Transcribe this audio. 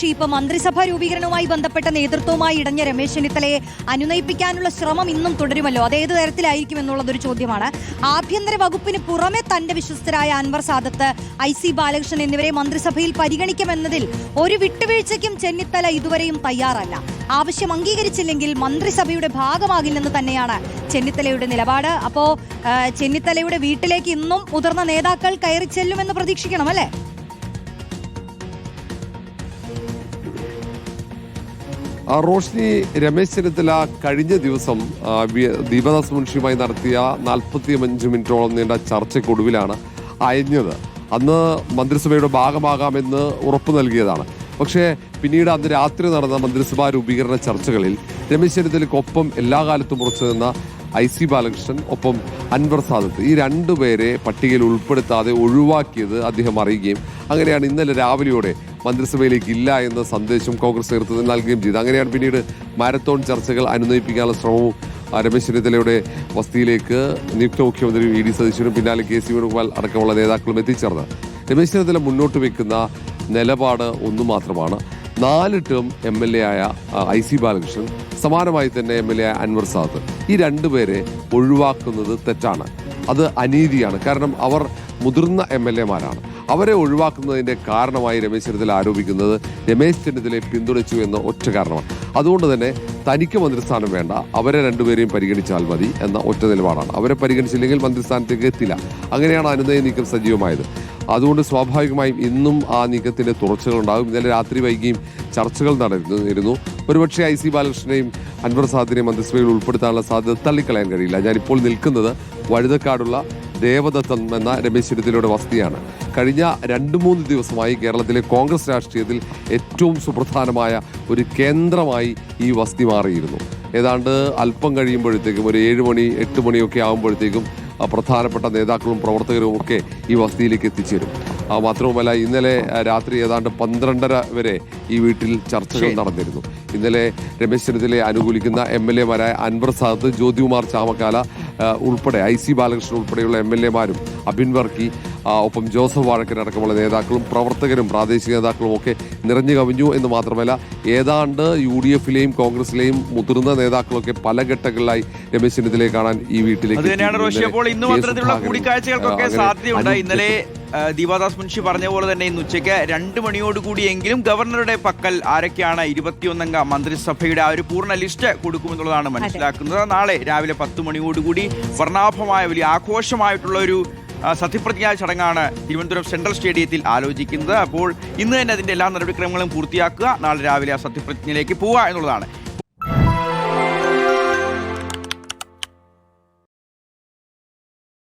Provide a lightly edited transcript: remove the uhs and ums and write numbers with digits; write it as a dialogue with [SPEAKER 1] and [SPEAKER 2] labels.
[SPEAKER 1] ഇപ്പൊ മന്ത്രിസഭാ രൂപീകരണവുമായി ബന്ധപ്പെട്ട നേതൃത്വവുമായി ഇടഞ്ഞ രമേശ് ചെന്നിത്തലയെ അനുനയിപ്പിക്കാനുള്ള ശ്രമം ഇന്നും തുടരുമല്ലോ. അത് ഏത് തരത്തിലായിരിക്കും എന്നുള്ളതൊരു ചോദ്യമാണ്. ആഭ്യന്തര വകുപ്പിന് പുറമെ തന്റെ വിശ്വസ്തരായ അൻവർ സാദത്ത്, IC ബാലകൃഷ്ണൻ എന്നിവരെ മന്ത്രിസഭയിൽ പരിഗണിക്കുമെന്നതിൽ ഒരു വിട്ടുവീഴ്ചയ്ക്കും ചെന്നിത്തല ഇതുവരെയും തയ്യാറല്ല. ആവശ്യം അംഗീകരിച്ചില്ലെങ്കിൽ മന്ത്രിസഭയുടെ ഭാഗമാകില്ലെന്ന് തന്നെയാണ് ചെന്നിത്തലയുടെ നിലപാട്. അപ്പോ ചെന്നിത്തലയുടെ വീട്ടിലേക്ക് ഇന്നും മുതിർന്ന നേതാക്കൾ കയറി ചെല്ലുമെന്ന് പ്രതീക്ഷിക്കണം, അല്ലേ?
[SPEAKER 2] റോഷ്നി, രമേശ് ചെന്നിത്തല കഴിഞ്ഞ ദിവസം ദീപദാസ് മുൻഷിയുമായി നടത്തിയ 45 മിനിറ്റോളം നീണ്ട ചർച്ചയ്ക്കൊടുവിലാണ് അയഞ്ഞത്. അന്ന് മന്ത്രിസഭയുടെ ഭാഗമാകാമെന്ന് ഉറപ്പു നൽകിയതാണ്. പക്ഷേ പിന്നീട് അന്ന് രാത്രി നടന്ന മന്ത്രിസഭാ രൂപീകരണ ചർച്ചകളിൽ രമേശ് ചെന്നിത്തലയ്ക്കൊപ്പം എല്ലാ കാലത്തും ഉറച്ചു നിന്ന IC ബാലകൃഷ്ണൻ, ഒപ്പം അൻവർ സാദത്ത്, ഈ രണ്ടുപേരെ പട്ടികയിൽ ഉൾപ്പെടുത്താതെ ഒഴിവാക്കിയത് അദ്ദേഹം അറിയുകയും അങ്ങനെയാണ് ഇന്നലെ രാവിലെയോടെ മന്ത്രിസഭയിലേക്ക് ഇല്ല എന്ന സന്ദേശം കോൺഗ്രസ് നേതൃത്വത്തിൽ നൽകുകയും ചെയ്തു. അങ്ങനെയാണ് പിന്നീട് മാരത്തോൺ ചർച്ചകൾ അനുനയിപ്പിക്കാനുള്ള ശ്രമവും രമേശ് ചെന്നിത്തലയുടെ വസതിയിലേക്ക് നിയുക്ത മുഖ്യമന്ത്രി VD സതീശനും പിന്നാലെ KC വേണുഗോപാൽ അടക്കമുള്ള നേതാക്കളും എത്തിച്ചേർന്നത്. രമേശ് ചെന്നിത്തല മുന്നോട്ട് വെക്കുന്ന നിലപാട് ഒന്നു മാത്രമാണ്. 4 ടേം MLA ആയ IC ബാലകൃഷ്ണൻ, സമാനമായി തന്നെ MLA ആയ അൻവർ സാദത്ത്, ഈ രണ്ടുപേരെ ഒഴിവാക്കുന്നത് തെറ്റാണ്. അത് അനീതിയാണ്. കാരണം അവർ മുതിർന്ന MLA മാരാണ്. അവരെ ഒഴിവാക്കുന്നതിന്റെ കാരണമായി രമേശ് ചെന്നിത്തല ആരോപിക്കുന്നത് രമേശ് ചെന്നിത്തലയെ പിന്തുണച്ചു എന്ന ഒറ്റ കാരണമാണ്. അതുകൊണ്ട് തന്നെ തനിക്ക് മന്ത്രിസ്ഥാനം വേണ്ട, അവരെ രണ്ടുപേരെയും പരിഗണിച്ചാൽ മതി എന്ന ഒറ്റ നിലപാടാണ്. അവരെ പരിഗണിച്ചില്ലെങ്കിൽ മന്ത്രിസ്ഥാനത്തേക്ക് എത്തില്ല. അങ്ങനെയാണ് അനുനയ നീക്കം സജീവമായത്. അതുകൊണ്ട് സ്വാഭാവികമായും ഇന്നും ആ നീക്കത്തിന്റെ തുടർച്ചകളുണ്ടാകും. ഇന്നലെ രാത്രി വൈകിയും ചർച്ചകൾ നടന്നിരുന്നു. ഒരുപക്ഷെ IC ബാലകൃഷ്ണനെയും അൻവർ സാദത്തിനെയും മന്ത്രിസഭയിൽ ഉൾപ്പെടുത്താനുള്ള സാധ്യത തള്ളിക്കളയാൻ കഴിയില്ല. ഞാനിപ്പോൾ നിൽക്കുന്നത് വഴുതക്കാടുള്ള ദേവദത്തം എന്ന രമേശ് ചെന്നിത്തലയുടെ വസതിയാണ്. കഴിഞ്ഞ 2-3 ദിവസമായി കേരളത്തിലെ കോൺഗ്രസ് രാഷ്ട്രീയത്തിൽ ഏറ്റവും സുപ്രധാനമായ ഒരു കേന്ദ്രമായി ഈ വസതി മാറിയിരുന്നു. ഏതാണ്ട് അല്പം കഴിയുമ്പോഴത്തേക്കും, ഒരു 7 മണി 8 മണിയൊക്കെ ആകുമ്പോഴത്തേക്കും പ്രധാനപ്പെട്ട നേതാക്കളും പ്രവർത്തകരും ഒക്കെ ഈ വസതിയിലേക്ക് എത്തിച്ചേരും. മാത്രവുമല്ല, ഇന്നലെ രാത്രി ഏതാണ്ട് 12:30 വരെ ഈ വീട്ടിൽ ചർച്ചകൾ നടന്നിരുന്നു. ഇന്നലെ രമേശ് ചെന്നിത്തലയെ അനുകൂലിക്കുന്ന MLA മാരായ അൻവർ സാദത്ത്, ജ്യോതികുമാർ ചാമക്കാല ഉൾപ്പെടെ IC ബാലകൃഷ്ണൻ ഉൾപ്പെടെയുള്ള MLA മാരും, അബിൻ വർക്കി, ഒപ്പം ജോസഫ് വാഴക്കൻ അടക്കമുള്ള നേതാക്കളും പ്രവർത്തകരും പ്രാദേശിക നേതാക്കളും ഒക്കെ നിറഞ്ഞു കവിഞ്ഞു എന്ന് മാത്രമല്ല, ഏതാണ്ട് UDF-ലെയും കോൺഗ്രസിലെയും മുതിർന്ന നേതാക്കളൊക്കെ പല ഘട്ടങ്ങളിലായി രമേശ് ചെന്നിത്തലയെ കാണാൻ ഈ വീട്ടിലേക്ക്
[SPEAKER 3] ഇന്നും അത്തരത്തിലുള്ള കൂടിക്കാഴ്ചകൾക്കൊക്കെ സാധ്യതയുണ്ട്. ഇന്നലെ ദീപദാസ് മുൻഷി പറഞ്ഞ പോലെ തന്നെ ഇന്ന് ഉച്ചയ്ക്ക് 2 മണിയോടുകൂടിയെങ്കിലും ഗവർണറുടെ പക്കൽ ആരൊക്കെയാണ് 21-അംഗ മന്ത്രിസഭയുടെ ആ ഒരു പൂർണ്ണ ലിസ്റ്റ് കൊടുക്കുമെന്നുള്ളതാണ് മനസ്സിലാക്കുന്നത്. നാളെ രാവിലെ 10 മണിയോടുകൂടി വർണ്ണാഭമായ വലിയ ആഘോഷമായിട്ടുള്ള ഒരു സത്യപ്രതിജ്ഞാ ചടങ്ങാണ് തിരുവനന്തപുരം സെൻട്രൽ സ്റ്റേഡിയത്തിൽ ആലോചിക്കുന്നത്. അപ്പോൾ ഇന്ന് തന്നെ അതിന്റെ എല്ലാ നടപടിക്രമങ്ങളും പൂർത്തിയാക്കുക, നാളെ രാവിലെ ആ സത്യപ്രതിജ്ഞയിലേക്ക് പോവുക എന്നുള്ളതാണ്.